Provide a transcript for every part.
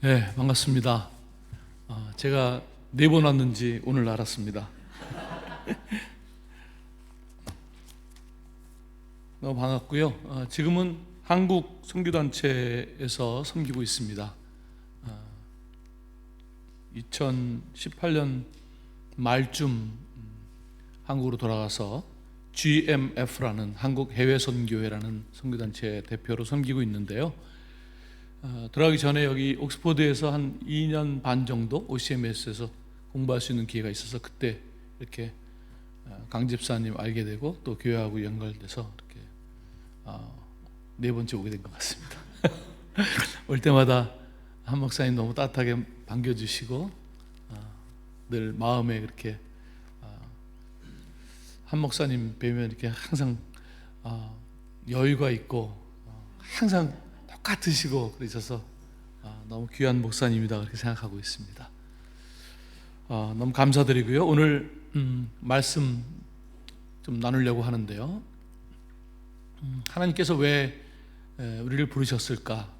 네, 반갑습니다. 제가 4번 왔는지 오늘 알았습니다. 너무 반갑고요. 지금은 한국 선교단체에서 섬기고 있습니다. 2018년 말쯤 한국으로 돌아가서 GMF라는 한국 해외 선교회라는 선교단체 대표로 섬기고 있는데요. 들어가기 전에 여기 옥스퍼드에서 한 2년 반 정도 OCMS에서 공부할 수 있는 기회가 있어서 그때 이렇게 강 집사님 알게 되고 또 교회하고 연결돼서 이렇게 4번째 오게 된 것 같습니다. 올 때마다 한 목사님 너무 따뜻하게 반겨주시고 늘 마음에 그렇게 한 목사님 뵈면 이렇게 항상 여유가 있고 항상 똑같으시고 그러셔서 너무 귀한 목사님이다 그렇게 생각하고 있습니다. 너무 감사드리고요. 오늘 말씀 좀 나누려고 하는데요. 하나님께서 왜 우리를 부르셨을까?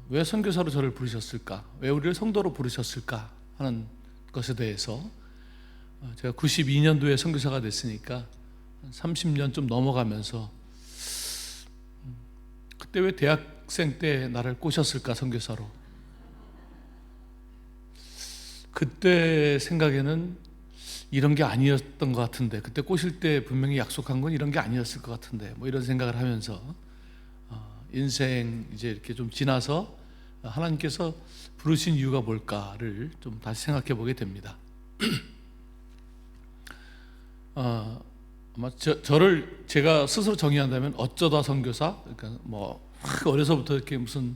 왜 선교사로 저를 부르셨을까? 왜 우리를 성도로 부르셨을까? 하는 것에 대해서 제가 92년도에 선교사가 됐으니까 30년 좀 넘어가면서 그때 왜 대학생 때 나를 꼬셨을까 선교사로? 그때 생각에는 이런 게 아니었던 것 같은데, 그때 꼬실 때 분명히 약속한 건 이런 게 아니었을 것 같은데, 뭐 이런 생각을 하면서 인생 이제 이렇게 좀 지나서 하나님께서 부르신 이유가 뭘까를 좀 다시 생각해 보게 됩니다. 아마 저를 제가 스스로 정의한다면 어쩌다 선교사, 그러니까 뭐 어려서부터 이렇게 무슨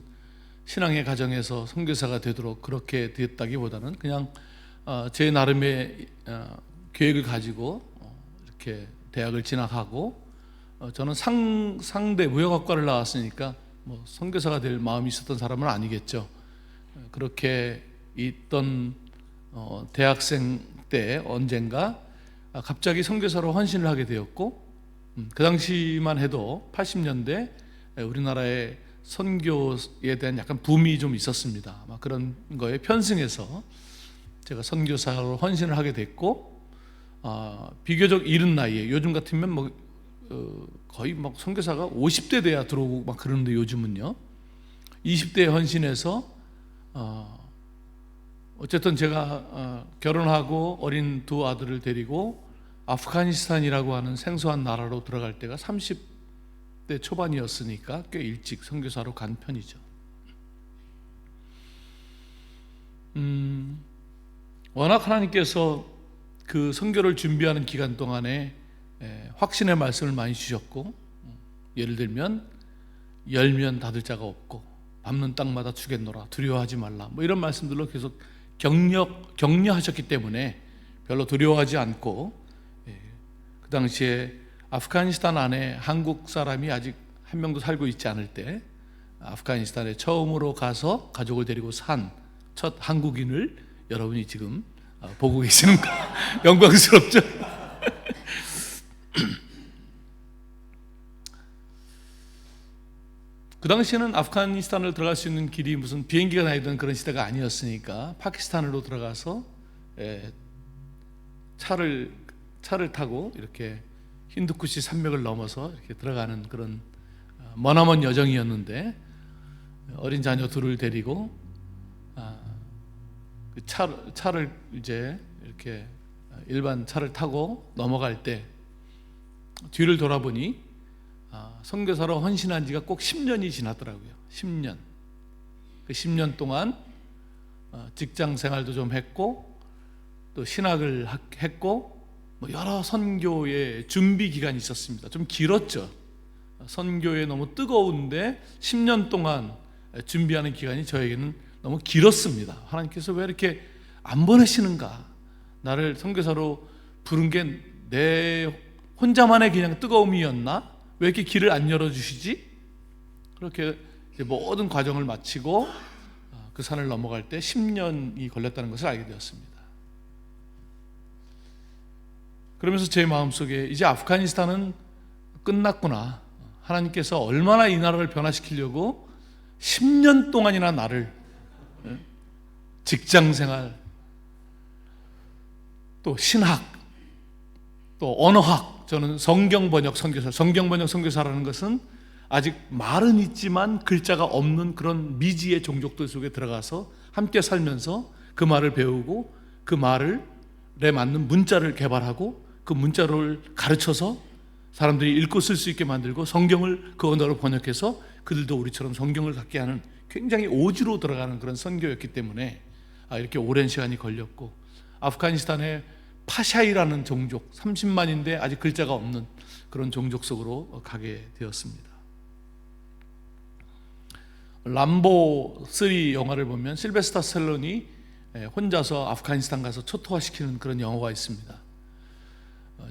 신앙의 가정에서 선교사가 되도록 그렇게 됐다기보다는 그냥 제 나름의 계획을 가지고 이렇게 대학을 진학하고 저는 상대 무역학과를 나왔으니까 뭐 선교사가 될 마음이 있었던 사람은 아니겠죠. 그렇게 있던 대학생 때 언젠가 갑자기 선교사로 헌신을 하게 되었고, 그 당시만 해도 80년대 우리나라에 선교에 대한 약간 붐이 좀 있었습니다. 그런 거에 편승해서 제가 선교사로 헌신을 하게 됐고, 비교적 이른 나이에, 요즘 같으면 뭐 거의 막 선교사가 50대 돼야 들어오고 막 그러는데, 요즘은요 20대에 헌신해서 어쨌든 제가 결혼하고 어린 두 아들을 데리고 아프가니스탄이라고 하는 생소한 나라로 들어갈 때가 30대 초반이었으니까 꽤 일찍 선교사로 간 편이죠. 워낙 하나님께서 그 선교를 준비하는 기간 동안에 확신의 말씀을 많이 주셨고, 예를 들면 열면 닫을 자가 없고 밟는 땅마다 주겠노라, 두려워하지 말라, 뭐 이런 말씀들로 계속 격려하셨기 때문에 별로 두려워하지 않고, 그 당시에 아프가니스탄 안에 한국 사람이 아직 한 명도 살고 있지 않을 때 아프가니스탄에 처음으로 가서 가족을 데리고 산 첫 한국인을 여러분이 지금 보고 계시는 거 영광스럽죠? 그 당시에는 아프가니스탄을 들어갈 수 있는 길이 무슨 비행기가 다니던 그런 시대가 아니었으니까 파키스탄으로 들어가서 차를 타고 이렇게 힌두쿠시 산맥을 넘어서 이렇게 들어가는 그런 머나먼 여정이었는데, 어린 자녀 둘을 데리고 그 차를 이제 이렇게 일반 차를 타고 넘어갈 때 뒤를 돌아보니 선교사로 헌신한 지가 꼭 10년이 지났더라고요. 10년. 그 10년 동안 직장 생활도 좀 했고 또 신학을 했고 뭐 여러 선교의 준비 기간이 있었습니다. 좀 길었죠. 선교에 너무 뜨거운데 10년 동안 준비하는 기간이 저에게는 너무 길었습니다. 하나님께서 왜 이렇게 안 보내시는가? 나를 선교사로 부른 게 내 혼자만의 그냥 뜨거움이었나? 왜 이렇게 길을 안 열어주시지? 그렇게 모든 과정을 마치고 그 산을 넘어갈 때 10년이 걸렸다는 것을 알게 되었습니다. 그러면서 제 마음속에 이제 아프가니스탄은 끝났구나. 하나님께서 얼마나 이 나라를 변화시키려고 10년 동안이나 나를 직장생활, 또 신학, 또 언어학. 저는 성경번역 선교사, 성경번역 선교사라는 것은 아직 말은 있지만 글자가 없는 그런 미지의 종족들 속에 들어가서 함께 살면서 그 말을 배우고 그 말에 맞는 문자를 개발하고 그 문자를 가르쳐서 사람들이 읽고 쓸 수 있게 만들고 성경을 그 언어로 번역해서 그들도 우리처럼 성경을 갖게 하는 굉장히 오지로 들어가는 그런 선교였기 때문에 이렇게 오랜 시간이 걸렸고, 아프가니스탄의 파샤이라는 종족, 30만인데 아직 글자가 없는 그런 종족 속으로 가게 되었습니다. 람보 3 영화를 보면 실베스타 스텔론이 혼자서 아프가니스탄 가서 초토화시키는 그런 영화가 있습니다.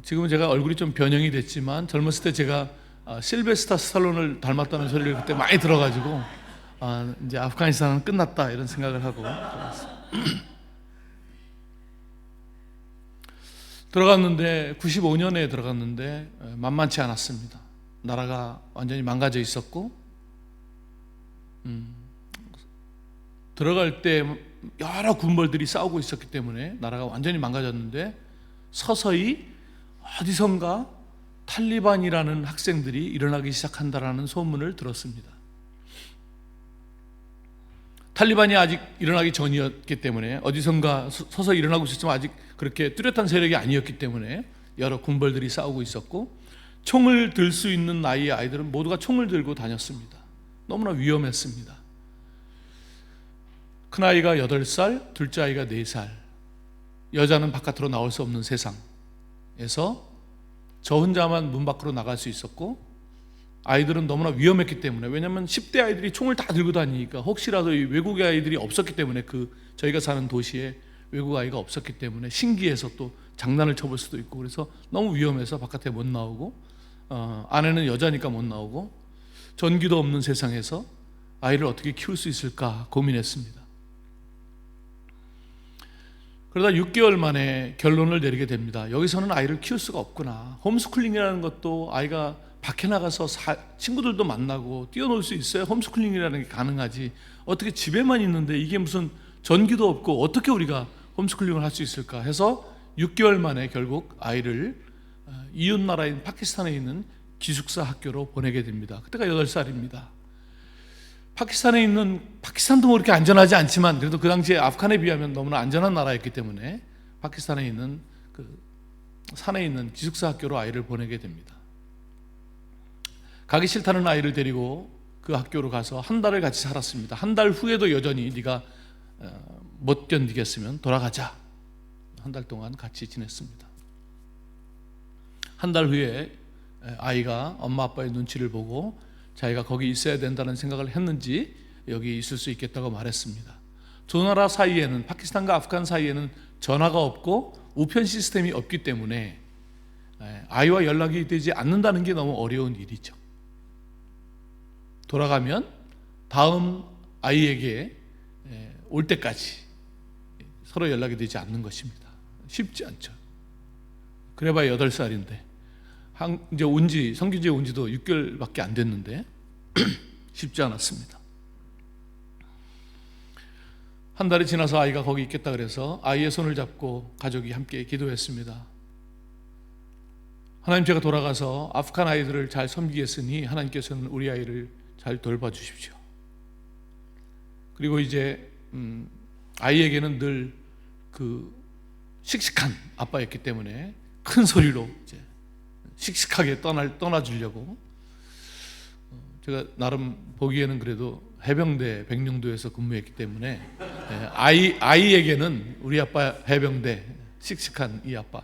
지금은 제가 얼굴이 좀 변형이 됐지만 젊었을 때 제가 실베스타 스텔론을 닮았다는 소리를 그때 많이 들어가지고 이제 아프가니스탄은 끝났다 이런 생각을 하고 들어갔는데 95년에 들어갔는데 만만치 않았습니다. 나라가 완전히 망가져 있었고, 들어갈 때 여러 군벌들이 싸우고 있었기 때문에 나라가 완전히 망가졌는데, 서서히 어디선가 탈리반이라는 학생들이 일어나기 시작한다라는 소문을 들었습니다. 탈리반이 아직 일어나기 전이었기 때문에 어디선가 서서히 일어나고 있었지만 아직 그렇게 뚜렷한 세력이 아니었기 때문에 여러 군벌들이 싸우고 있었고, 총을 들 수 있는 나이의 아이들은 모두가 총을 들고 다녔습니다. 너무나 위험했습니다. 큰아이가 8살, 둘째 아이가 4살, 여자는 바깥으로 나올 수 없는 세상에서 저 혼자만 문 밖으로 나갈 수 있었고, 아이들은 너무나 위험했기 때문에, 왜냐하면 10대 아이들이 총을 다 들고 다니니까 혹시라도 이 외국의 아이들이 없었기 때문에, 저희가 사는 도시에 외국 아이가 없었기 때문에 신기해서 또 장난을 쳐볼 수도 있고, 그래서 너무 위험해서 바깥에 못 나오고, 아내는 여자니까 못 나오고, 전기도 없는 세상에서 아이를 어떻게 키울 수 있을까 고민했습니다. 그러다 6개월 만에 결론을 내리게 됩니다. 여기서는 아이를 키울 수가 없구나. 홈스쿨링이라는 것도 아이가 밖에 나가서 친구들도 만나고 뛰어놀 수 있어야 홈스쿨링이라는 게 가능하지, 어떻게 집에만 있는데 이게 무슨 전기도 없고 어떻게 우리가 홈스쿨링을 할 수 있을까 해서 6개월 만에 결국 아이를 이웃 나라인 파키스탄에 있는 기숙사 학교로 보내게 됩니다. 그때가 8살입니다. 파키스탄도 뭐 그렇게 안전하지 않지만 그래도 그 당시에 아프간에 비하면 너무나 안전한 나라였기 때문에 파키스탄에 있는 그 산에 있는 기숙사 학교로 아이를 보내게 됩니다. 가기 싫다는 아이를 데리고 그 학교로 가서 한 달을 같이 살았습니다. 한 달 후에도 여전히 네가 못 견디겠으면 돌아가자. 한 달 동안 같이 지냈습니다. 한 달 후에 아이가 엄마 아빠의 눈치를 보고 자기가 거기 있어야 된다는 생각을 했는지 여기 있을 수 있겠다고 말했습니다. 두 나라 사이에는, 파키스탄과 아프간 사이에는 전화가 없고 우편 시스템이 없기 때문에 아이와 연락이 되지 않는다는 게 너무 어려운 일이죠. 돌아가면 다음 아이에게 올 때까지 서로 연락이 되지 않는 것입니다. 쉽지 않죠. 그래봐야 8살인데 이제 성균지에 온 지도 6개월밖에 안 됐는데 쉽지 않았습니다. 한 달이 지나서 아이가 거기 있겠다 그래서 아이의 손을 잡고 가족이 함께 기도했습니다. 하나님, 제가 돌아가서 아프간 아이들을 잘 섬기겠으니 하나님께서는 우리 아이를 잘 돌봐주십시오. 그리고 이제 아이에게는 늘 그 씩씩한 아빠였기 때문에 큰 소리로 이제 씩씩하게 떠나주려고, 제가 나름 보기에는 그래도 해병대 백령도에서 근무했기 때문에 아이에게는 우리 아빠 해병대, 씩씩한 이 아빠.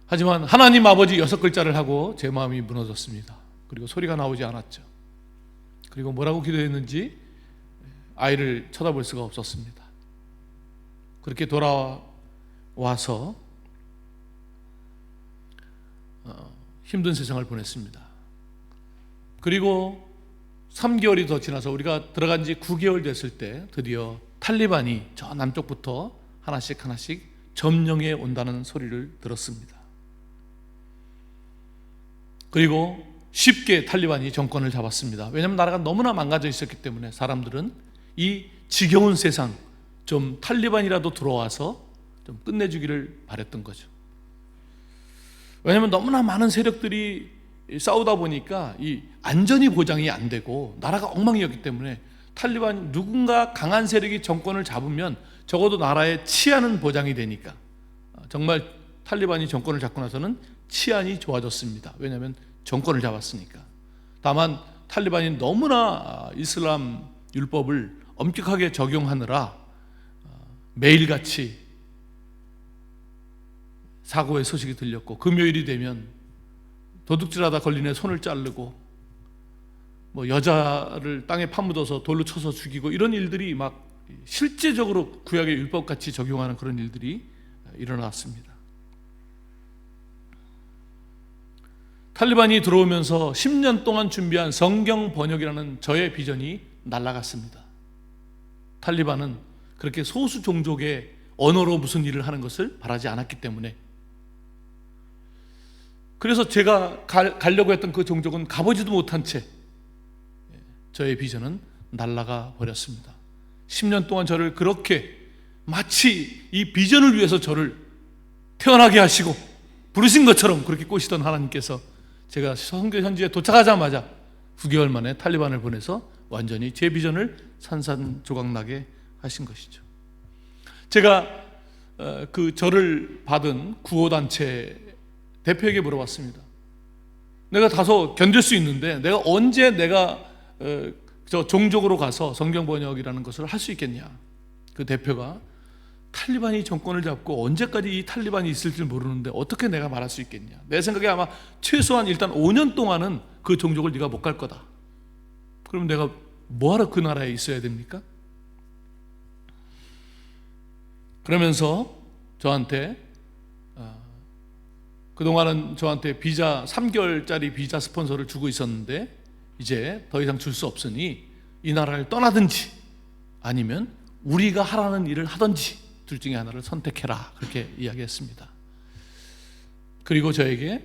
하지만 하나님 아버지 6글자를 하고 제 마음이 무너졌습니다. 그리고 소리가 나오지 않았죠. 그리고 뭐라고 기도했는지 아이를 쳐다볼 수가 없었습니다. 그렇게 돌아와서 힘든 세상을 보냈습니다. 그리고 3개월이 더 지나서 우리가 들어간 지 9개월 됐을 때 드디어 탈리반이 저 남쪽부터 하나씩 점령해 온다는 소리를 들었습니다. 그리고 쉽게 탈리반이 정권을 잡았습니다. 왜냐하면 나라가 너무나 망가져 있었기 때문에 사람들은 이 지겨운 세상 좀 탈리반이라도 들어와서 좀 끝내주기를 바랬던 거죠. 왜냐하면 너무나 많은 세력들이 싸우다 보니까 이 안전이 보장이 안 되고 나라가 엉망이었기 때문에 탈리반 누군가 강한 세력이 정권을 잡으면 적어도 나라의 치안은 보장이 되니까 정말 탈리반이 정권을 잡고 나서는 치안이 좋아졌습니다. 왜냐하면 정권을 잡았으니까. 다만 탈리반이 너무나 이슬람 율법을 엄격하게 적용하느라 매일같이 사고의 소식이 들렸고 금요일이 되면 도둑질하다 걸린 애 손을 자르고 뭐 여자를 땅에 파묻어서 돌로 쳐서 죽이고 이런 일들이 막 실제적으로 구약의 율법같이 적용하는 그런 일들이 일어났습니다. 탈리반이 들어오면서 10년 동안 준비한 성경 번역이라는 저의 비전이 날아갔습니다. 탈리반은 그렇게 소수 종족의 언어로 무슨 일을 하는 것을 바라지 않았기 때문에, 그래서 제가 가려고 했던 그 종족은 가보지도 못한 채 저의 비전은 날아가 버렸습니다. 10년 동안 저를 그렇게 마치 이 비전을 위해서 저를 태어나게 하시고 부르신 것처럼 그렇게 꼬시던 하나님께서 제가 선교 현지에 도착하자마자 9개월 만에 탈리반을 보내서 완전히 제 비전을 산산조각나게 하신 것이죠. 제가 그 저를 받은 구호단체 대표에게 물어봤습니다. 내가 다소 견딜 수 있는데 내가 언제 저 종족으로 가서 성경 번역이라는 것을 할 수 있겠냐. 그 대표가 탈리반이 정권을 잡고 언제까지 이 탈리반이 있을지 모르는데 어떻게 내가 말할 수 있겠냐. 내 생각에 아마 최소한 일단 5년 동안은 그 종족을 네가 못 갈 거다. 그럼 내가 뭐하러 그 나라에 있어야 됩니까? 그러면서 저한테 그동안은 저한테 비자 3개월짜리 비자 스폰서를 주고 있었는데 이제 더 이상 줄 수 없으니 이 나라를 떠나든지 아니면 우리가 하라는 일을 하든지 둘 중에 하나를 선택해라, 그렇게 이야기했습니다. 그리고 저에게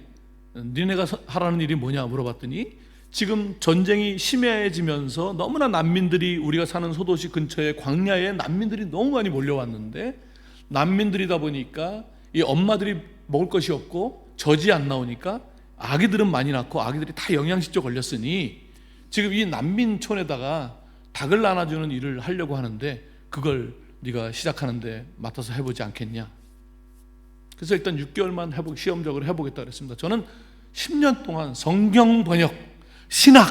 니네가 하라는 일이 뭐냐 물어봤더니 지금 전쟁이 심해지면서 너무나 난민들이 우리가 사는 소도시 근처에 광야에 난민들이 너무 많이 몰려왔는데 난민들이다 보니까 이 엄마들이 먹을 것이 없고 젖이 안 나오니까 아기들은 많이 낳고 아기들이 다 영양실조 걸렸으니 지금 이 난민촌에다가 닭을 나눠주는 일을 하려고 하는데 그걸 네가 시작하는데 맡아서 해보지 않겠냐. 그래서 일단 6개월만 시험적으로 해보겠다 그랬습니다. 저는 10년 동안 성경 번역, 신학,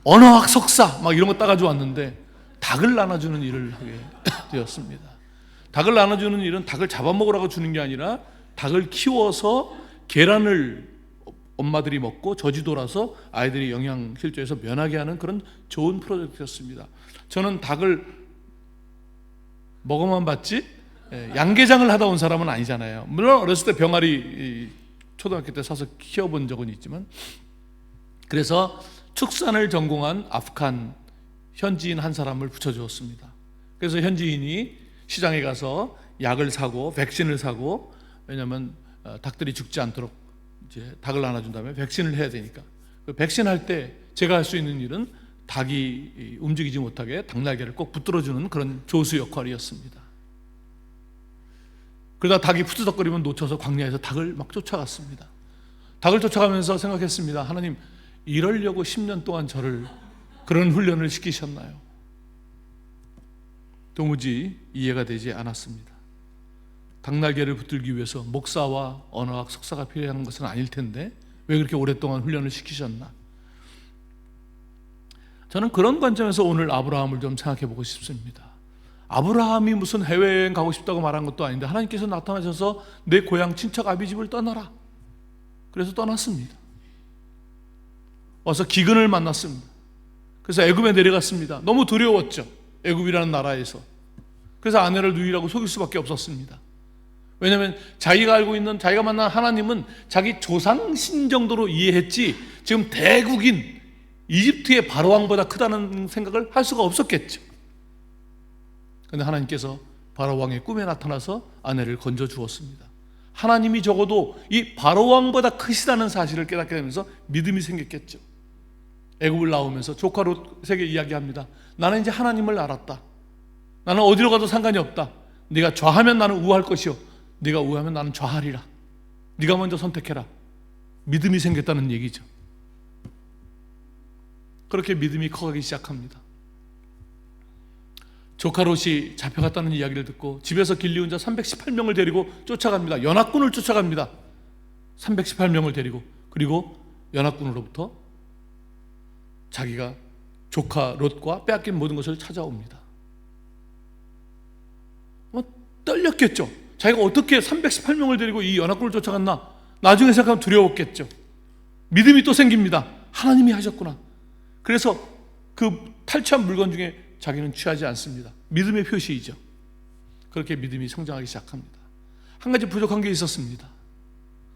언어학 석사 막 이런 거 따가지고 왔는데 닭을 나눠주는 일을 하게 되었습니다. 닭을 나눠주는 일은 닭을 잡아먹으라고 주는 게 아니라 닭을 키워서 계란을 엄마들이 먹고 젖이 돌아서 아이들이 영양실조에서 면하게 하는 그런 좋은 프로젝트였습니다. 저는 닭을 먹어만 봤지 양계장을 하다 온 사람은 아니잖아요. 물론 어렸을 때 병아리 초등학교 때 사서 키워본 적은 있지만, 그래서 축산을 전공한 아프간 현지인 한 사람을 붙여주었습니다. 그래서 현지인이 시장에 가서 약을 사고 백신을 사고, 왜냐하면 닭들이 죽지 않도록 이제 닭을 나눠준 다음에 백신을 해야 되니까 그 백신 할 때 제가 할 수 있는 일은 닭이 움직이지 못하게 닭날개를 꼭 붙들어주는 그런 조수 역할이었습니다. 그러다 닭이 푸드덕거리면 놓쳐서 광야에서 닭을 막 쫓아갔습니다. 닭을 쫓아가면서 생각했습니다. 하나님, 이러려고 10년 동안 저를 그런 훈련을 시키셨나요? 도무지 이해가 되지 않았습니다. 닭날개를 붙들기 위해서 목사와 언어학 석사가 필요한 것은 아닐 텐데 왜 그렇게 오랫동안 훈련을 시키셨나? 저는 그런 관점에서 오늘 아브라함을 좀 생각해 보고 싶습니다. 아브라함이 무슨 해외여행 가고 싶다고 말한 것도 아닌데 하나님께서 나타나셔서 내 고향 친척 아비집을 떠나라. 그래서 떠났습니다. 와서 기근을 만났습니다. 그래서 애굽에 내려갔습니다. 너무 두려웠죠. 애굽이라는 나라에서. 그래서 아내를 누이라고 속일 수밖에 없었습니다. 왜냐하면 자기가 알고 있는, 자기가 만난 하나님은 자기 조상신 정도로 이해했지 지금 대국인 이집트의 바로왕보다 크다는 생각을 할 수가 없었겠죠. 그런데 하나님께서 바로왕의 꿈에 나타나서 아내를 건져 주었습니다. 하나님이 적어도 이 바로 왕보다 크시다는 사실을 깨닫게 되면서 믿음이 생겼겠죠. 애굽을 나오면서 조카 롯에게 이야기합니다. 나는 이제 하나님을 알았다. 나는 어디로 가도 상관이 없다. 네가 좌하면 나는 우할 것이요, 네가 우하면 나는 좌하리라. 네가 먼저 선택해라. 믿음이 생겼다는 얘기죠. 그렇게 믿음이 커가기 시작합니다. 조카 롯이 잡혀갔다는 이야기를 듣고 집에서 길리운 자 318명을 데리고 쫓아갑니다. 연합군을 쫓아갑니다. 318명을 데리고. 그리고 연합군으로부터 자기가 조카 롯과 빼앗긴 모든 것을 찾아옵니다. 떨렸겠죠. 자기가 어떻게 318명을 데리고 이 연합군을 쫓아갔나. 나중에 생각하면 두려웠겠죠. 믿음이 또 생깁니다. 하나님이 하셨구나. 그래서 그 탈취한 물건 중에 자기는 취하지 않습니다. 믿음의 표시이죠. 그렇게 믿음이 성장하기 시작합니다. 한 가지 부족한 게 있었습니다.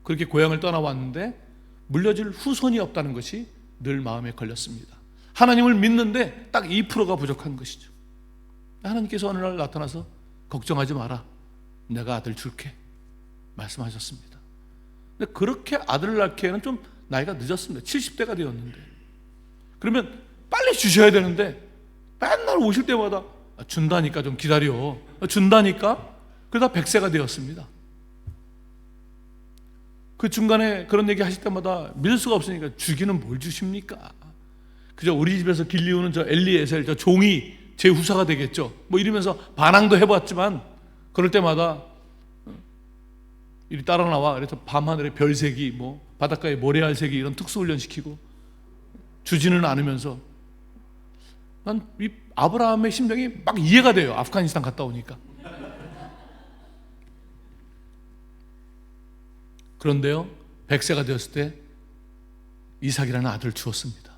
그렇게 고향을 떠나왔는데 물려줄 후손이 없다는 것이 늘 마음에 걸렸습니다. 하나님을 믿는데 딱 2%가 부족한 것이죠. 하나님께서 어느 날 나타나서 걱정하지 마라, 내가 아들 줄게 말씀하셨습니다. 근데 그렇게 아들을 낳기에는 좀 나이가 늦었습니다. 70대가 되었는데. 그러면 빨리 주셔야 되는데 맨날 오실 때마다 준다니까 좀 기다려, 준다니까. 그러다 100세가 되었습니다. 그 중간에 그런 얘기 하실 때마다 믿을 수가 없으니까 주기는 뭘 주십니까? 그저 우리 집에서 길리우는 저 엘리에셀 저 종이 제 후사가 되겠죠, 뭐 이러면서 반항도 해봤지만 그럴 때마다 이리 따라 나와. 그래서 밤하늘의 별색이 뭐 바닷가의 모래알색이 이런 특수훈련 시키고 주지는 않으면서 난 이 아브라함의 심정이 막 이해가 돼요. 아프가니스탄 갔다 오니까. 그런데요, 100세가 되었을 때 이삭이라는 아들을 주었습니다.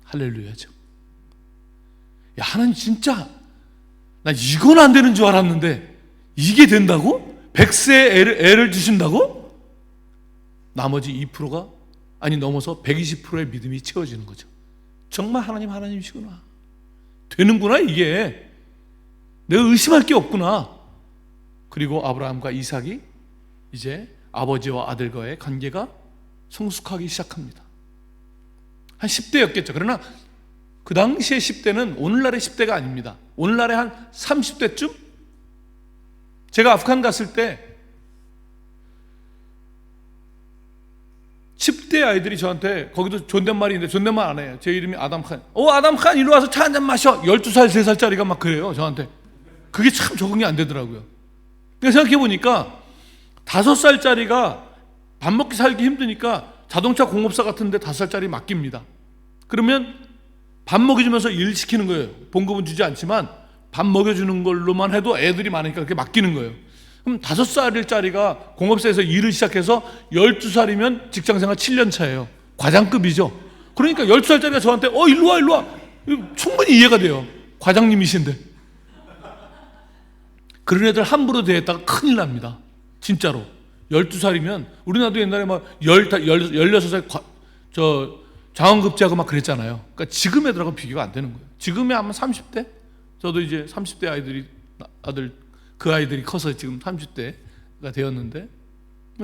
할렐루야죠. 야, 하나님 진짜 나 이건 안 되는 줄 알았는데 이게 된다고? 100세 애를 주신다고? 나머지 2%가 아니 넘어서 120%의 믿음이 채워지는 거죠. 정말 하나님이시구나. 되는구나 이게. 내가 의심할 게 없구나. 그리고 아브라함과 이삭이 이제 아버지와 아들과의 관계가 성숙하기 시작합니다. 한 10대였겠죠. 그러나 그 당시의 10대는 오늘날의 10대가 아닙니다. 오늘날의 한 30대쯤? 제가 아프간 갔을 때 10대 아이들이 저한테, 거기도 존댓말인데 존댓말 안 해요. 제 이름이 아담칸. 아담칸 일로 와서 차 한잔 마셔. 12살, 3살짜리가 막 그래요 저한테. 그게 참 적응이 안 되더라고요. 그러니까 생각해보니까 5살짜리가 밥 먹기 살기 힘드니까 자동차 공업사 같은 데 5살짜리 맡깁니다. 그러면 밥 먹여주면서 일 시키는 거예요. 봉급은 주지 않지만 밥 먹여주는 걸로만 해도 애들이 많으니까 그렇게 맡기는 거예요. 그럼 5살짜리가 공업사에서 일을 시작해서 12살이면 직장생활 7년 차예요. 과장급이죠. 그러니까 12살짜리가 저한테 일로 와 충분히 이해가 돼요. 과장님이신데. 그런 애들 함부로 대했다가 큰일 납니다. 진짜로. 12살이면 우리나라도 옛날에 막 16살 장원급제하고 막 그랬잖아요. 그러니까 지금 애들하고 비교가 안 되는 거예요. 지금이 아마 30대? 저도 이제 30대 그 아이들이 커서 지금 30대가 되었는데,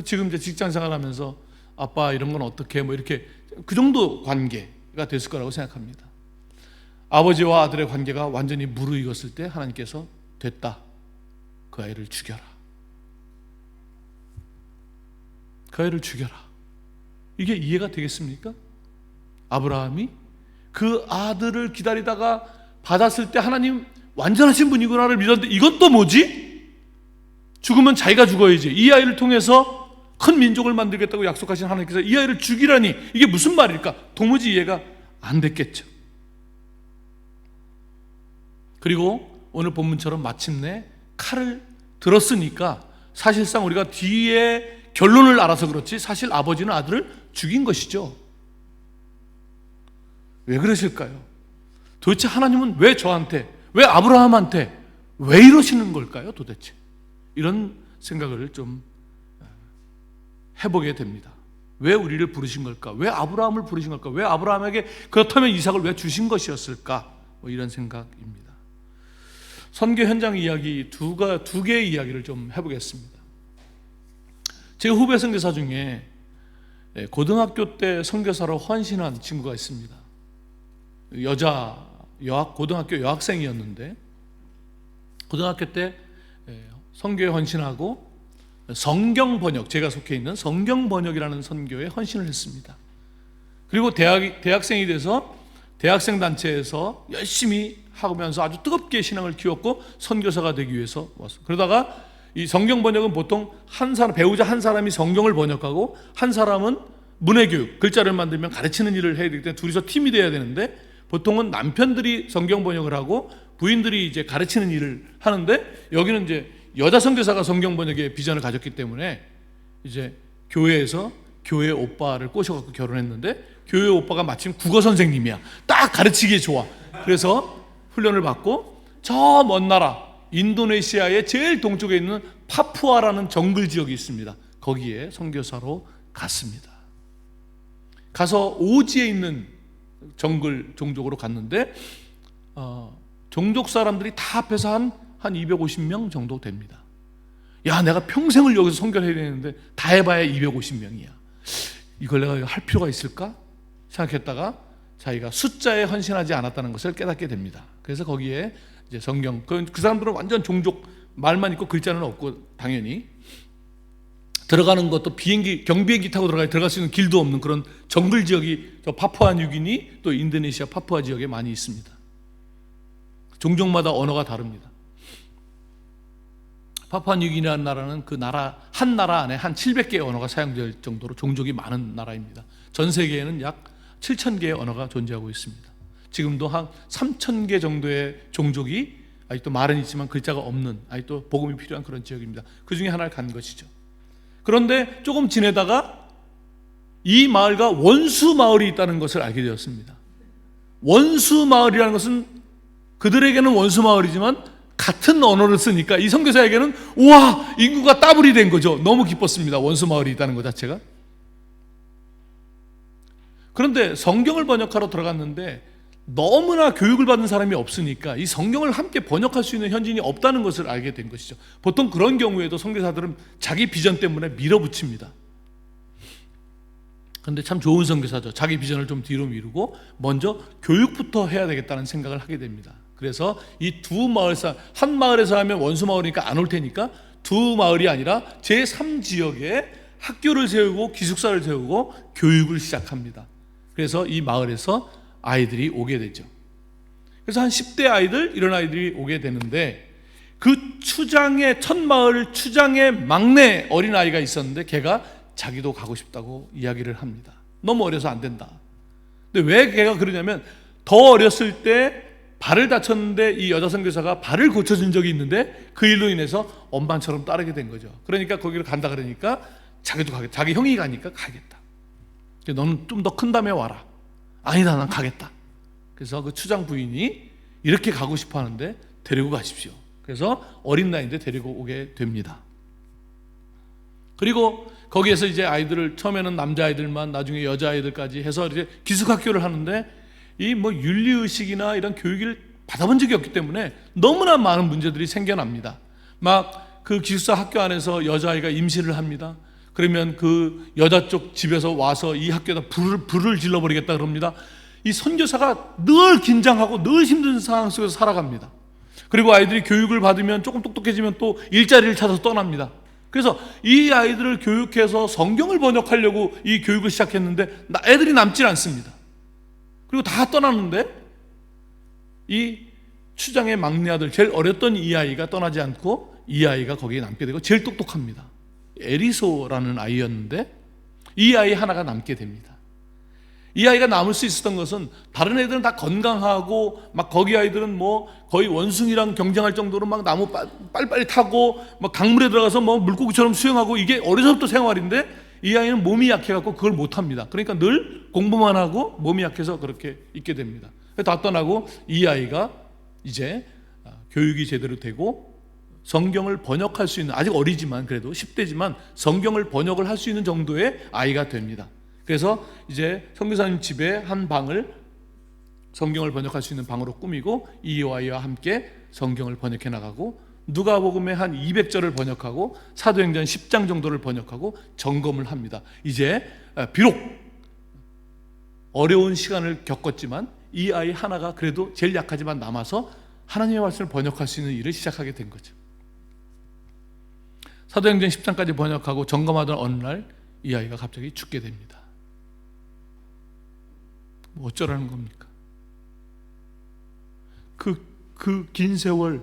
지금 이제 직장 생활하면서 아빠 이런 건 어떻게 뭐 이렇게 그 정도 관계가 됐을 거라고 생각합니다. 아버지와 아들의 관계가 완전히 무르익었을 때 하나님께서 됐다, 그 아이를 죽여라. 그 아이를 죽여라. 이게 이해가 되겠습니까? 아브라함이 그 아들을 기다리다가 받았을 때 하나님 완전하신 분이구나를 믿었는데 이건 또 뭐지? 죽으면 자기가 죽어야지. 이 아이를 통해서 큰 민족을 만들겠다고 약속하신 하나님께서 이 아이를 죽이라니, 이게 무슨 말일까? 도무지 이해가 안 됐겠죠. 그리고 오늘 본문처럼 마침내 칼을 들었으니까 사실상 우리가 뒤에 결론을 알아서 그렇지 사실 아버지는 아들을 죽인 것이죠. 왜 그러실까요? 도대체 하나님은 왜 저한테, 왜 아브라함한테 왜 이러시는 걸까요 도대체? 이런 생각을 좀 해보게 됩니다. 왜 우리를 부르신 걸까? 왜 아브라함을 부르신 걸까? 왜 아브라함에게 그렇다면 이삭을 왜 주신 것이었을까? 이런 생각입니다. 선교 현장 이야기 두 개의 이야기를 좀 해보겠습니다. 제 후배 선교사 중에 고등학교 때 선교사로 헌신한 친구가 있습니다. 고등학교 여학생이었는데 고등학교 때 선교에 헌신하고 성경 번역, 제가 속해 있는 성경 번역이라는 선교에 헌신을 했습니다. 그리고 대학생이 돼서 대학생 단체에서 열심히 하면서 아주 뜨겁게 신앙을 키웠고 선교사가 되기 위해서 왔어요. 그러다가 이 성경 번역은 보통 배우자 한 사람이 성경을 번역하고 한 사람은 문해교육, 글자를 만들면 가르치는 일을 해야 되기 때문에 둘이서 팀이 돼야 되는데 보통은 남편들이 성경 번역을 하고 부인들이 이제 가르치는 일을 하는데 여기는 이제 여자 선교사가 성경 번역의 비전을 가졌기 때문에 이제 교회에서 교회 오빠를 꼬셔갖고 결혼했는데 교회 오빠가 마침 국어 선생님이야. 딱 가르치기에 좋아. 그래서 훈련을 받고 저 먼 나라 인도네시아의 제일 동쪽에 있는 파푸아라는 정글 지역이 있습니다. 거기에 선교사로 갔습니다. 가서 오지에 있는 정글 종족으로 갔는데 종족 사람들이 다 합해서 한 250명 정도 됩니다. 야, 내가 평생을 여기서 선교를 해야 되는데 다 해봐야 250명이야. 이걸 내가 할 필요가 있을까? 생각했다가 자기가 숫자에 헌신하지 않았다는 것을 깨닫게 됩니다. 그래서 거기에 이제 성경, 그 사람들은 완전 종족, 말만 있고 글자는 없고 당연히 들어가는 것도 경비행기 타고 들어갈 수 있는 길도 없는 그런 정글 지역이 저 파푸아뉴기니 또 인도네시아 파푸아 지역에 많이 있습니다. 종족마다 언어가 다릅니다. 파푸아뉴기니라는 나라는 한 나라 안에 한 700개의 언어가 사용될 정도로 종족이 많은 나라입니다. 전 세계에는 약 7,000개의 언어가 존재하고 있습니다. 지금도 한 3,000개 정도의 종족이 아직도 말은 있지만 글자가 없는, 아직도 복음이 필요한 그런 지역입니다. 그 중에 하나를 간 것이죠. 그런데 조금 지내다가 이 마을과 원수 마을이 있다는 것을 알게 되었습니다. 원수 마을이라는 것은 그들에게는 원수 마을이지만 같은 언어를 쓰니까 이 선교사에게는 우와, 인구가 더블이 된 거죠. 너무 기뻤습니다. 원수 마을이 있다는 것 자체가. 그런데 성경을 번역하러 들어갔는데 너무나 교육을 받은 사람이 없으니까 이 성경을 함께 번역할 수 있는 현지인이 없다는 것을 알게 된 것이죠. 보통 그런 경우에도 선교사들은 자기 비전 때문에 밀어붙입니다. 그런데 참 좋은 선교사죠. 자기 비전을 좀 뒤로 미루고 먼저 교육부터 해야 되겠다는 생각을 하게 됩니다. 그래서 이 두 마을 한 마을에서 하면 원수 마을이니까 안 올 테니까 두 마을이 아니라 제3지역에 학교를 세우고 기숙사를 세우고 교육을 시작합니다. 그래서 이 마을에서 아이들이 오게 되죠. 그래서 한 10대 아이들, 이런 아이들이 오게 되는데 그 첫 마을 추장의 막내 어린아이가 있었는데 걔가 자기도 가고 싶다고 이야기를 합니다. 너무 어려서 안 된다. 근데 왜 걔가 그러냐면 더 어렸을 때 발을 다쳤는데 이 여자 선교사가 발을 고쳐준 적이 있는데 그 일로 인해서 엄마처럼 따르게 된 거죠. 그러니까 거기를 간다 그러니까 자기도 가겠다. 자기 형이 가니까 가겠다. 너는 좀 더 큰 다음에 와라. 아니다, 난 가겠다. 그래서 그 추장 부인이 이렇게 가고 싶어 하는데 데리고 가십시오. 그래서 어린 나이인데 데리고 오게 됩니다. 그리고 거기에서 이제 아이들을 처음에는 남자아이들만 나중에 여자아이들까지 해서 이제 기숙학교를 하는데 이 윤리의식이나 이런 교육을 받아본 적이 없기 때문에 너무나 많은 문제들이 생겨납니다. 막 그 기숙사 학교 안에서 여자아이가 임신을 합니다. 그러면 그 여자 쪽 집에서 와서 이 학교에다 불을 질러버리겠다 그럽니다. 이 선교사가 늘 긴장하고 늘 힘든 상황 속에서 살아갑니다. 그리고 아이들이 교육을 받으면 조금 똑똑해지면 또 일자리를 찾아서 떠납니다. 그래서 이 아이들을 교육해서 성경을 번역하려고 이 교육을 시작했는데 애들이 남질 않습니다. 그리고 다 떠나는데 이 추장의 막내 아들, 제일 어렸던 이 아이가 떠나지 않고 이 아이가 거기에 남게 되고 제일 똑똑합니다. 에리소라는 아이였는데 이 아이 하나가 남게 됩니다. 이 아이가 남을 수 있었던 것은 다른 애들은 다 건강하고 막 거기 아이들은 뭐 거의 원숭이랑 경쟁할 정도로 막 나무 빨리빨리 타고 막 강물에 들어가서 뭐 물고기처럼 수영하고 이게 어려서부터 생활인데 이 아이는 몸이 약해갖고 그걸 못합니다. 그러니까 늘 공부만 하고 몸이 약해서 그렇게 있게 됩니다. 다 떠나고 이 아이가 이제 교육이 제대로 되고 성경을 번역할 수 있는, 아직 어리지만 그래도 10대지만 성경을 번역을 할 수 있는 정도의 아이가 됩니다. 그래서 이제 선교사님 집에 한 방을 성경을 번역할 수 있는 방으로 꾸미고 이 아이와 함께 성경을 번역해 나가고 누가복음의 한 200절을 번역하고 사도행전 10장 정도를 번역하고 점검을 합니다. 이제 비록 어려운 시간을 겪었지만 이 아이 하나가 그래도 제일 약하지만 남아서 하나님의 말씀을 번역할 수 있는 일을 시작하게 된 거죠. 사도행전 10장까지 번역하고 점검하던 어느 날 이 아이가 갑자기 죽게 됩니다. 뭐 어쩌라는 겁니까? 그 긴 세월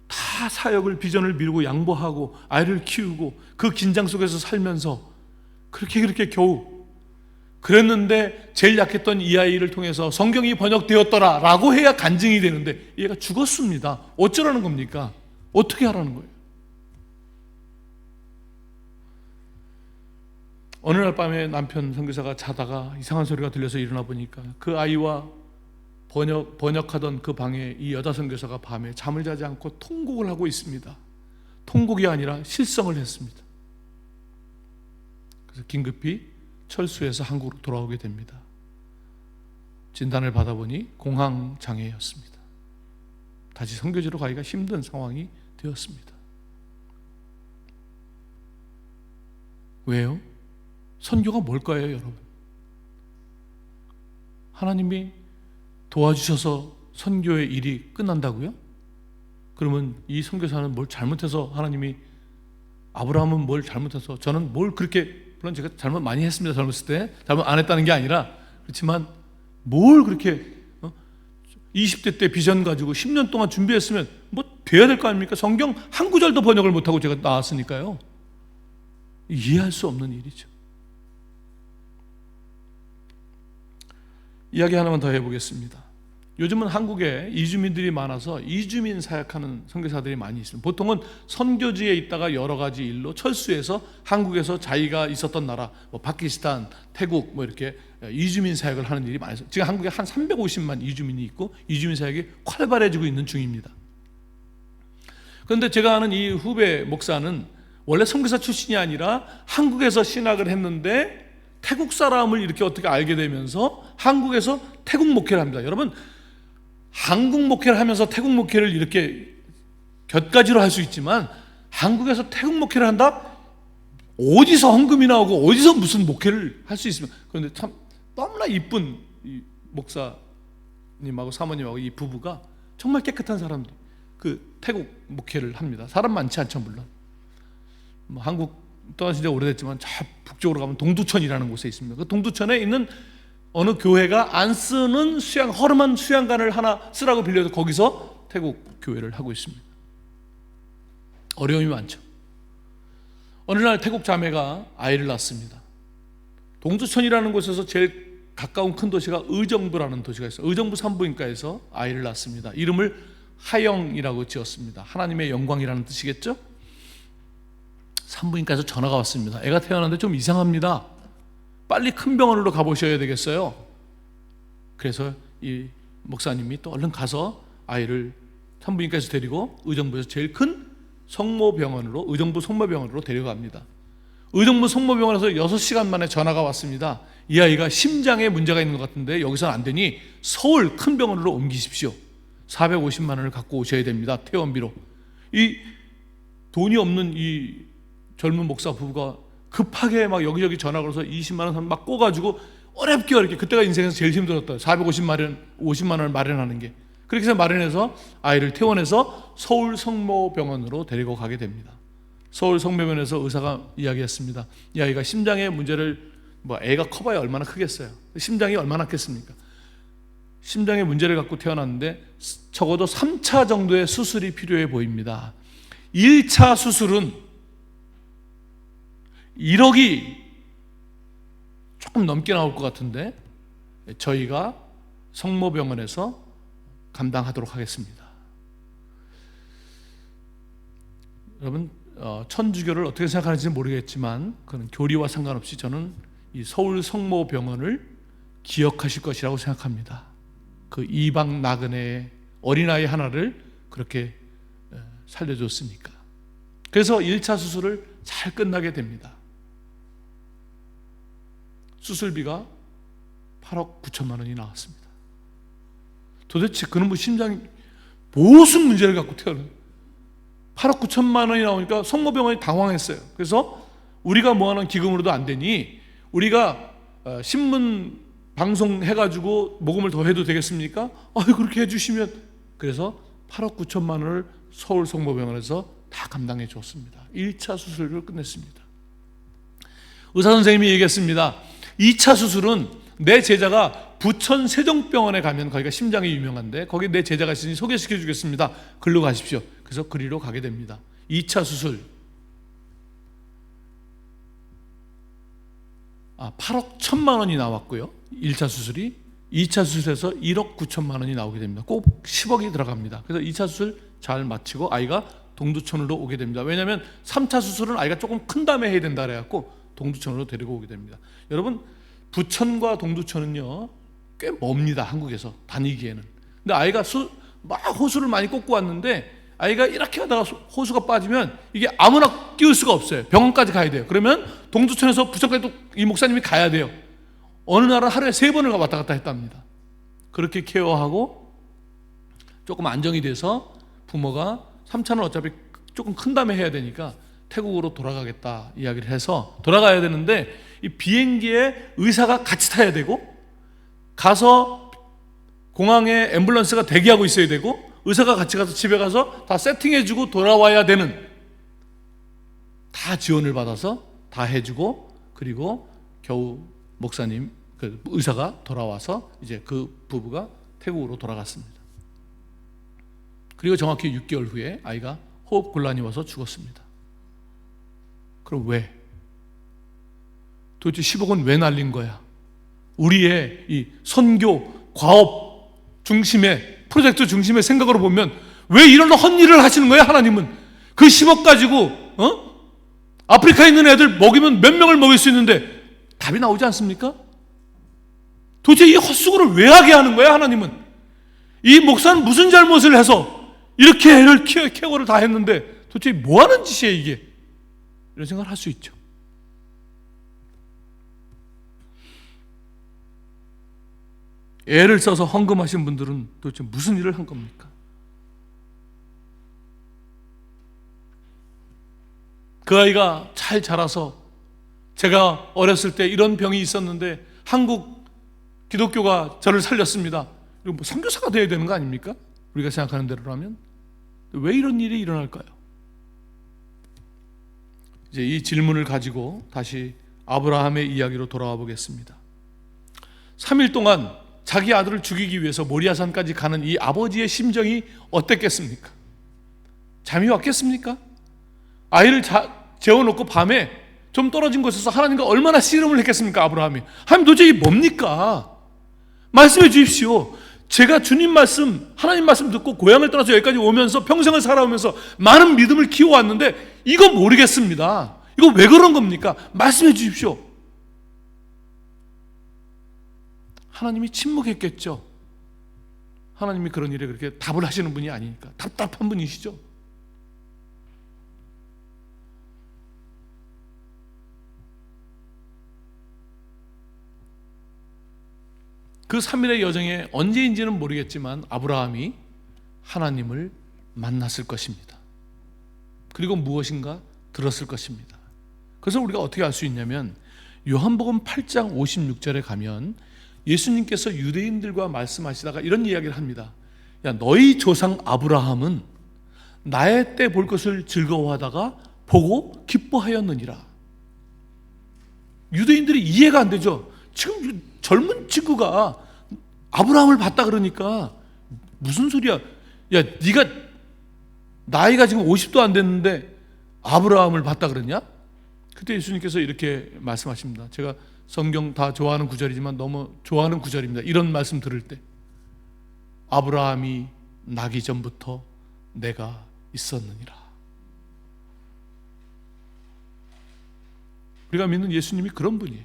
다 사역을 비전을 미루고 양보하고 아이를 키우고 그 긴장 속에서 살면서 그렇게 겨우 그랬는데 제일 약했던 이 아이를 통해서 성경이 번역되었더라 라고 해야 간증이 되는데 얘가 죽었습니다. 어쩌라는 겁니까? 어떻게 하라는 거예요? 어느 날 밤에 남편 선교사가 자다가 이상한 소리가 들려서 일어나 보니까 그 아이와 번역하던 그 방에 이 여자 선교사가 밤에 잠을 자지 않고 통곡을 하고 있습니다. 통곡이 아니라 실성을 했습니다. 그래서 긴급히 철수해서 한국으로 돌아오게 됩니다. 진단을 받아보니 공황장애였습니다. 다시 선교지로 가기가 힘든 상황이 되었습니다. 왜요? 선교가 뭘까요, 여러분? 하나님이 도와주셔서 선교의 일이 끝난다고요? 그러면 이 선교사는 뭘 잘못해서 하나님이 아브라함은 뭘 잘못해서 저는 뭘 그렇게 물론 제가 잘못 많이 했습니다. 젊었을 때 잘못 안 했다는 게 아니라 그렇지만 뭘 그렇게 20대 때 비전 가지고 10년 동안 준비했으면 뭐 돼야 될 거 아닙니까? 성경 한 구절도 번역을 못하고 제가 나왔으니까요. 이해할 수 없는 일이죠. 이야기 하나만 더 해보겠습니다. 요즘은 한국에 이주민들이 많아서 이주민 사역하는 선교사들이 많이 있습니다. 보통은 선교지에 있다가 여러 가지 일로 철수해서 한국에서 자기가 있었던 나라, 뭐 파키스탄, 태국 뭐 이렇게 이주민 사역을 하는 일이 많아서 지금 한국에 한 350만 이주민이 있고 이주민 사역이 활발해지고 있는 중입니다. 그런데 제가 아는 이 후배 목사는 원래 선교사 출신이 아니라 한국에서 신학을 했는데 태국 사람을 이렇게 어떻게 알게 되면서 한국에서 태국 목회를 합니다. 여러분, 한국 목회를 하면서 태국 목회를 이렇게 곁가지로 할 수 있지만 한국에서 태국 목회를 한다? 어디서 헌금이 나오고 어디서 무슨 목회를 할 수 있습니까? 그런데 참 너무나 이쁜 이 목사님하고 사모님하고 이 부부가 정말 깨끗한 사람들, 그 태국 목회를 합니다. 사람 많지 않죠, 물론. 뭐 한국 떠나신 지 오래됐지만 저 북쪽으로 가면 동두천이라는 곳에 있습니다. 그 동두천에 있는 어느 교회가 안 쓰는 허름한 수양관을 하나 쓰라고 빌려서 거기서 태국 교회를 하고 있습니다. 어려움이 많죠. 어느 날 태국 자매가 아이를 낳습니다. 동두천이라는 곳에서 제일 가까운 큰 도시가 의정부라는 도시가 있어요. 의정부 산부인과에서 아이를 낳습니다. 이름을 하영이라고 지었습니다. 하나님의 영광이라는 뜻이겠죠? 산부인과에서 전화가 왔습니다. 애가 태어났는데 좀 이상합니다. 빨리 큰 병원으로 가보셔야 되겠어요. 그래서 이 목사님이 또 얼른 가서 아이를 산부인과에서 데리고 의정부에서 제일 큰 성모병원으로, 의정부 성모병원으로 데려갑니다. 의정부 성모병원에서 6시간 만에 전화가 왔습니다. 이 아이가 심장에 문제가 있는 것 같은데 여기서는 안 되니 서울 큰 병원으로 옮기십시오. 450만 원을 갖고 오셔야 됩니다. 퇴원비로. 이 돈이 없는 이 젊은 목사 부부가 급하게 막 여기저기 전화 걸어서 20만 원 막 꼬가지고 어렵게 그때가 인생에서 제일 힘들었다. 50만 원을 마련하는 게. 그렇게 해서 마련해서 아이를 퇴원해서 서울 성모병원으로 데리고 가게 됩니다. 서울 성모병원에서 의사가 이야기했습니다. 이 아이가 심장의 문제를, 뭐 애가 커봐야 얼마나 크겠어요. 심장이 얼마나 크겠습니까? 심장의 문제를 갖고 태어났는데 적어도 3차 정도의 수술이 필요해 보입니다. 1차 수술은 1억이 조금 넘게 나올 것 같은데 저희가 성모병원에서 감당하도록 하겠습니다. 여러분, 천주교를 어떻게 생각하는지는 모르겠지만 그건 교리와 상관없이 저는 이 서울 성모병원을 기억하실 것이라고 생각합니다. 그 이방 나그네의 어린아이 하나를 그렇게 살려줬으니까. 그래서 1차 수술을 잘 끝나게 됩니다. 수술비가 8억 9천만 원이 나왔습니다. 도대체 그놈의 심장이 무슨 문제를 갖고 태어난, 8억 9천만 원이 나오니까 성모병원이 당황했어요. 그래서 우리가 모아놓은 기금으로도 안 되니 우리가 신문 방송 해가지고 모금을 더 해도 되겠습니까? 그렇게 해주시면. 그래서 8억 9천만 원을 서울 성모병원에서 다 감당해 줬습니다. 1차 수술을 끝냈습니다. 의사 선생님이 얘기했습니다. 2차 수술은 내 제자가 부천 세종병원에 가면 거기가 심장이 유명한데 거기 내 제자가 있으니 소개시켜 주겠습니다. 글로 가십시오. 그래서 그리로 가게 됩니다. 2차 수술 8억 1천만 원이 나왔고요. 1차 수술이 2차 수술에서 1억 9천만 원이 나오게 됩니다. 꼭 10억이 들어갑니다. 그래서 2차 수술 잘 마치고 아이가 동두천으로 오게 됩니다. 왜냐하면 3차 수술은 아이가 조금 큰 다음에 해야 된다 그래갖고 동두천으로 데리고 오게 됩니다. 여러분, 부천과 동두천은요 꽤 멉니다. 한국에서 다니기에는. 근데 아이가 막 호수를 많이 꽂고 왔는데 아이가 이렇게 하다가 호수가 빠지면 이게 아무나 끼울 수가 없어요. 병원까지 가야 돼요. 그러면 동두천에서 부천까지 또 이 목사님이 가야 돼요. 어느 날은 하루에 3번을 왔다 갔다 했답니다. 그렇게 케어하고 조금 안정이 돼서 부모가 3차는 어차피 조금 큰 다음에 해야 되니까 태국으로 돌아가겠다 이야기를 해서 돌아가야 되는데 이 비행기에 의사가 같이 타야 되고 가서 공항에 앰뷸런스가 대기하고 있어야 되고 의사가 같이 가서 집에 가서 다 세팅해주고 돌아와야 되는, 다 지원을 받아서 다 해주고 그리고 겨우 목사님 그 의사가 돌아와서 이제 그 부부가 태국으로 돌아갔습니다. 그리고 정확히 6개월 후에 아이가 호흡 곤란이 와서 죽었습니다. 그럼 왜? 도대체 10억은 왜 날린 거야? 우리의 이 선교, 과업 중심의, 프로젝트 중심의 생각으로 보면 왜 이런 헛일을 하시는 거예요? 하나님은 그 10억 가지고 아프리카에 있는 애들 먹이면 몇 명을 먹일 수 있는데 답이 나오지 않습니까? 도대체 이 헛수고를 왜 하게 하는 거야? 하나님은 이 목사는 무슨 잘못을 해서 이렇게 애를 케어를 다 했는데 도대체 뭐 하는 짓이에요 이게? 이런 생각을 할 수 있죠. 애를 써서 헌금하신 분들은 도대체 무슨 일을 한 겁니까? 그 아이가 잘 자라서, 제가 어렸을 때 이런 병이 있었는데 한국 기독교가 저를 살렸습니다. 이거 뭐 선교사가 돼야 되는 거 아닙니까? 우리가 생각하는 대로라면. 왜 이런 일이 일어날까요? 이제 이 질문을 가지고 다시 아브라함의 이야기로 돌아와 보겠습니다. 3일 동안 자기 아들을 죽이기 위해서 모리아산까지 가는 이 아버지의 심정이 어땠겠습니까? 잠이 왔겠습니까? 아이를 재워놓고 밤에 좀 떨어진 곳에서 하나님과 얼마나 씨름을 했겠습니까? 아브라함이. 하나님 도대체 이게 뭡니까? 말씀해 주십시오. 제가 주님 말씀, 하나님 말씀 듣고 고향을 떠나서 여기까지 오면서 평생을 살아오면서 많은 믿음을 키워왔는데 이거 모르겠습니다. 이거 왜 그런 겁니까? 말씀해 주십시오. 하나님이 침묵했겠죠. 하나님이 그런 일에 그렇게 답을 하시는 분이 아니니까. 답답한 분이시죠. 그 3일의 여정에 언제인지는 모르겠지만 아브라함이 하나님을 만났을 것입니다. 그리고 무엇인가 들었을 것입니다. 그래서 우리가 어떻게 알 수 있냐면 요한복음 8장 56절에 가면 예수님께서 유대인들과 말씀하시다가 이런 이야기를 합니다. 야, 너희 조상 아브라함은 나의 때 볼 것을 즐거워하다가 보고 기뻐하였느니라. 유대인들이 이해가 안 되죠. 지금 젊은 친구가 아브라함을 봤다 그러니까 무슨 소리야? 야, 네가 나이가 지금 50도 안 됐는데 아브라함을 봤다 그러냐? 그때 예수님께서 이렇게 말씀하십니다. 제가 성경 다 좋아하는 구절이지만 너무 좋아하는 구절입니다. 이런 말씀 들을 때 아브라함이 나기 전부터 내가 있었느니라. 우리가 믿는 예수님이 그런 분이에요.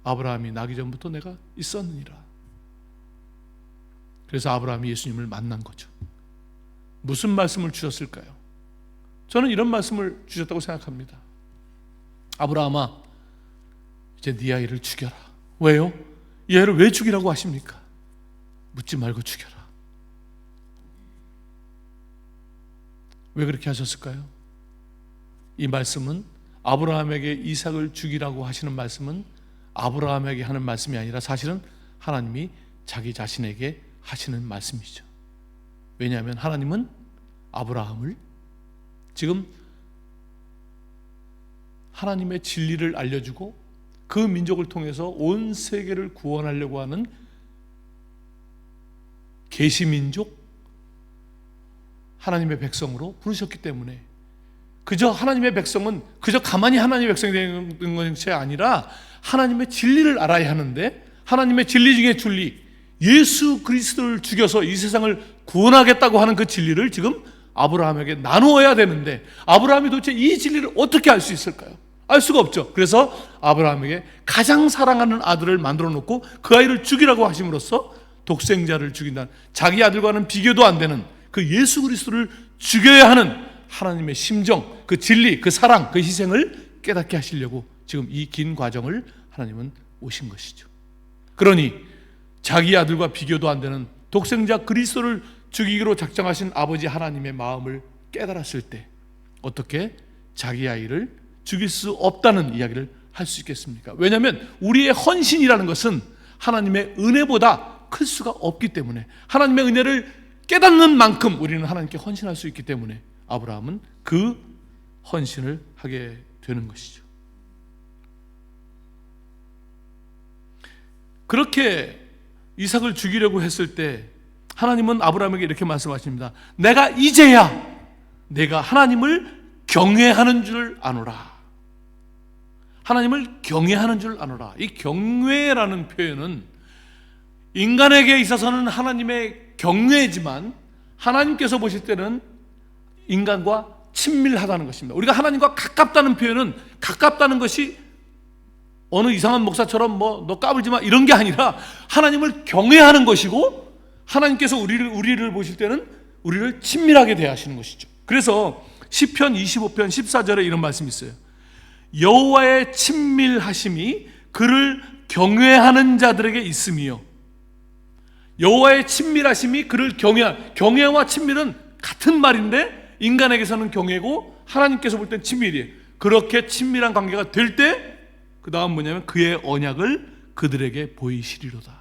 아브라함이 나기 전부터 내가 있었느니라. 그래서 아브라함이 예수님을 만난 거죠. 무슨 말씀을 주셨을까요? 저는 이런 말씀을 주셨다고 생각합니다. 아브라함아, 이제 네 아이를 죽여라. 왜요? 이 아이를 왜 죽이라고 하십니까? 묻지 말고 죽여라. 왜 그렇게 하셨을까요? 이 말씀은 아브라함에게 이삭을 죽이라고 하시는 말씀은 아브라함에게 하는 말씀이 아니라 사실은 하나님이 자기 자신에게 하시는 말씀이죠. 왜냐하면 하나님은 아브라함을 지금 하나님의 진리를 알려주고 그 민족을 통해서 온 세계를 구원하려고 하는 계시민족 하나님의 백성으로 부르셨기 때문에, 그저 하나님의 백성은 그저 가만히 하나님의 백성이 되는 것이 아니라 하나님의 진리를 알아야 하는데, 하나님의 진리 중에 진리, 예수 그리스도를 죽여서 이 세상을 구원하겠다고 하는 그 진리를 지금 아브라함에게 나누어야 되는데, 아브라함이 도대체 이 진리를 어떻게 알 수 있을까요? 알 수가 없죠. 그래서 아브라함에게 가장 사랑하는 아들을 만들어 놓고 그 아이를 죽이라고 하심으로써 독생자를 죽인다는, 자기 아들과는 비교도 안 되는 그 예수 그리스도를 죽여야 하는 하나님의 심정, 그 진리, 그 사랑, 그 희생을 깨닫게 하시려고 지금 이 긴 과정을 하나님은 오신 것이죠. 그러니 자기 아들과 비교도 안 되는 독생자 그리스도를 죽이기로 작정하신 아버지 하나님의 마음을 깨달았을 때 어떻게 자기 아이를 죽일 수 없다는 이야기를 할 수 있겠습니까? 왜냐하면 우리의 헌신이라는 것은 하나님의 은혜보다 클 수가 없기 때문에, 하나님의 은혜를 깨닫는 만큼 우리는 하나님께 헌신할 수 있기 때문에 아브라함은 그 헌신을 하게 되는 것이죠. 그렇게 이삭을 죽이려고 했을 때 하나님은 아브라함에게 이렇게 말씀하십니다. 내가 이제야 내가 하나님을 경외하는 줄 아노라. 하나님을 경외하는 줄 아노라. 이 경외라는 표현은 인간에게 있어서는 하나님의 경외지만 하나님께서 보실 때는 인간과 친밀하다는 것입니다. 우리가 하나님과 가깝다는 표현은, 가깝다는 것이 어느 이상한 목사처럼 너 까불지 마 이런 게 아니라 하나님을 경외하는 것이고, 하나님께서 우리를 보실 때는 우리를 친밀하게 대하시는 것이죠. 그래서 시편 25편 14절에 이런 말씀이 있어요. 여호와의 친밀하심이 그를 경외하는 자들에게 있으며, 여호와의 친밀하심이 그를 경외와 친밀은 같은 말인데 인간에게서는 경외고 하나님께서 볼 땐 친밀이에요. 그렇게 친밀한 관계가 될 때 그 다음 뭐냐면 그의 언약을 그들에게 보이시리로다.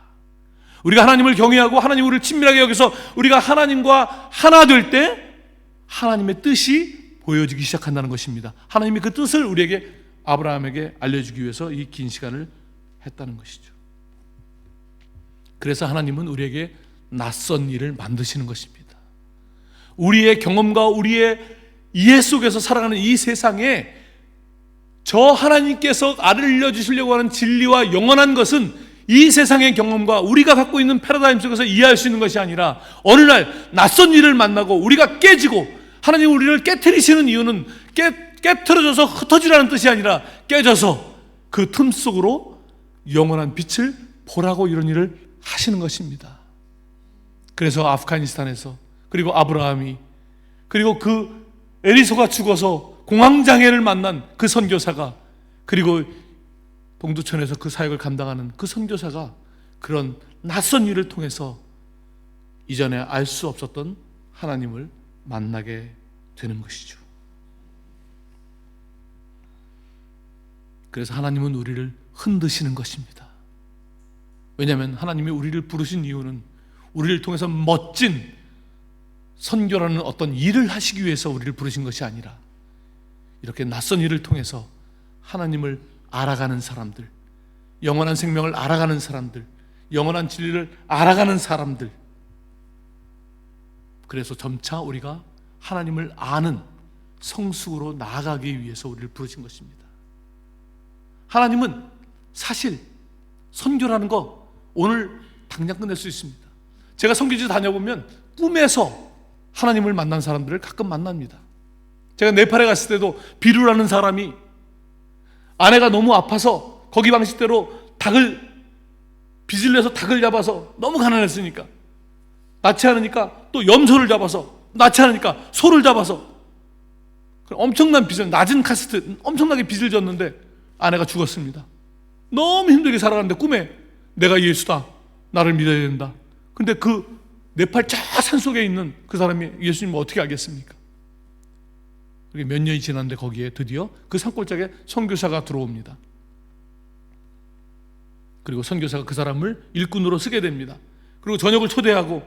우리가 하나님을 경외하고 하나님 우리를 친밀하게 여기서 우리가 하나님과 하나 될 때 하나님의 뜻이 보여지기 시작한다는 것입니다. 하나님이 그 뜻을 우리에게, 아브라함에게 알려주기 위해서 이 긴 시간을 했다는 것이죠. 그래서 하나님은 우리에게 낯선 일을 만드시는 것입니다. 우리의 경험과 우리의 이해 속에서 살아가는 이 세상에 저 하나님께서 알려주시려고 하는 진리와 영원한 것은 이 세상의 경험과 우리가 갖고 있는 패러다임 속에서 이해할 수 있는 것이 아니라 어느 날 낯선 일을 만나고 우리가 깨지고, 하나님 우리를 깨트리시는 이유는 깨트려져서 흩어지라는 뜻이 아니라 깨져서 그 틈 속으로 영원한 빛을 보라고 이런 일을 하시는 것입니다. 그래서 아프가니스탄에서, 그리고 아브라함이, 그리고 그 에리소가 죽어서 공황장애를 만난 그 선교사가, 그리고 동두천에서 그 사역을 감당하는 그 선교사가 그런 낯선 일을 통해서 이전에 알 수 없었던 하나님을 만나게 되는 것이죠. 그래서 하나님은 우리를 흔드시는 것입니다. 왜냐하면 하나님이 우리를 부르신 이유는 우리를 통해서 멋진 선교라는 어떤 일을 하시기 위해서 우리를 부르신 것이 아니라 이렇게 낯선 일을 통해서 하나님을 알아가는 사람들, 영원한 생명을 알아가는 사람들, 영원한 진리를 알아가는 사람들, 그래서 점차 우리가 하나님을 아는 성숙으로 나아가기 위해서 우리를 부르신 것입니다. 하나님은 사실 선교라는 거 오늘 당장 끝낼 수 있습니다. 제가 선교지 다녀보면 꿈에서 하나님을 만난 사람들을 가끔 만납니다. 제가 네팔에 갔을 때도 비루라는 사람이 아내가 너무 아파서 거기 방식대로 빚을 내서 닭을 잡아서 너무 가난했으니까 낳지 않으니까 또 염소를 잡아서, 낳지 않으니까 소를 잡아서 엄청난 빚을, 낮은 카스트 엄청나게 빚을 졌는데 아내가 죽었습니다. 너무 힘들게 살아가는데 꿈에 내가 예수다, 나를 믿어야 된다. 근데 그 네팔 저 산속에 있는 그 사람이 예수님을 어떻게 알겠습니까? 몇 년이 지났는데 거기에 드디어 그 산골짜기에 선교사가 들어옵니다. 그리고 선교사가 그 사람을 일꾼으로 쓰게 됩니다. 그리고 저녁을 초대하고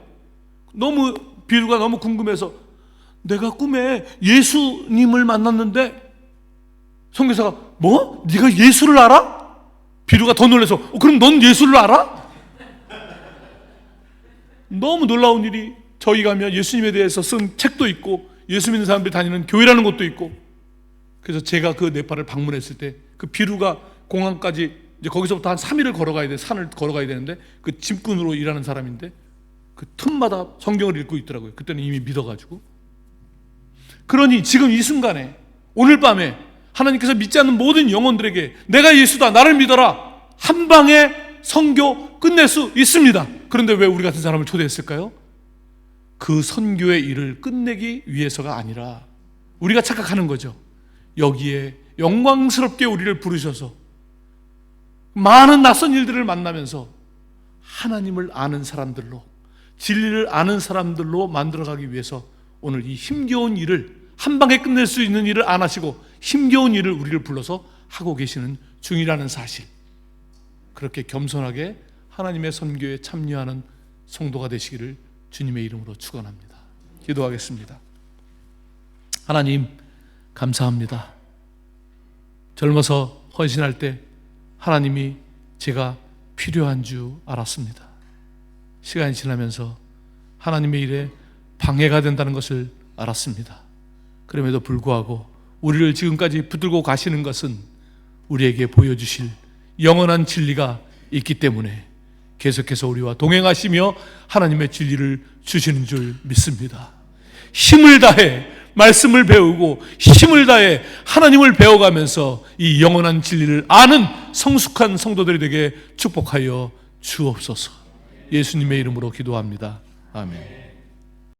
너무 비루가 너무 궁금해서 내가 꿈에 예수님을 만났는데 선교사가 뭐? 네가 예수를 알아? 비루가 더 놀라서 그럼 넌 예수를 알아? 너무 놀라운 일이 저희 가면 예수님에 대해서 쓴 책도 있고 예수 믿는 사람들이 다니는 교회라는 것도 있고 그래서 제가 그 네팔을 방문했을 때 그 비루가 공항까지 이제 거기서부터 한 3일을 걸어가야 돼. 산을 걸어가야 되는데 그 짐꾼으로 일하는 사람인데 그 틈마다 성경을 읽고 있더라고요. 그때는 이미 믿어가지고. 그러니 지금 이 순간에 오늘 밤에 하나님께서 믿지 않는 모든 영혼들에게 내가 예수다 나를 믿어라 한 방에 선교 끝낼 수 있습니다. 그런데 왜 우리 같은 사람을 초대했을까요? 그 선교의 일을 끝내기 위해서가 아니라 우리가 착각하는 거죠. 여기에 영광스럽게 우리를 부르셔서 많은 낯선 일들을 만나면서 하나님을 아는 사람들로 진리를 아는 사람들로 만들어가기 위해서 오늘 이 힘겨운 일을 한 방에 끝낼 수 있는 일을 안 하시고 힘겨운 일을 우리를 불러서 하고 계시는 중이라는 사실, 그렇게 겸손하게 하나님의 선교에 참여하는 성도가 되시기를 주님의 이름으로 축원합니다. 기도하겠습니다. 하나님 감사합니다. 젊어서 헌신할 때 하나님이 제가 필요한 줄 알았습니다. 시간이 지나면서 하나님의 일에 방해가 된다는 것을 알았습니다. 그럼에도 불구하고 우리를 지금까지 붙들고 가시는 것은 우리에게 보여주실 영원한 진리가 있기 때문에 계속해서 우리와 동행하시며 하나님의 진리를 주시는 줄 믿습니다. 힘을 다해 말씀을 배우고 힘을 다해 하나님을 배워가면서 이 영원한 진리를 아는 성숙한 성도들이 되게 축복하여 주옵소서. 예수님의 이름으로 기도합니다. 아멘.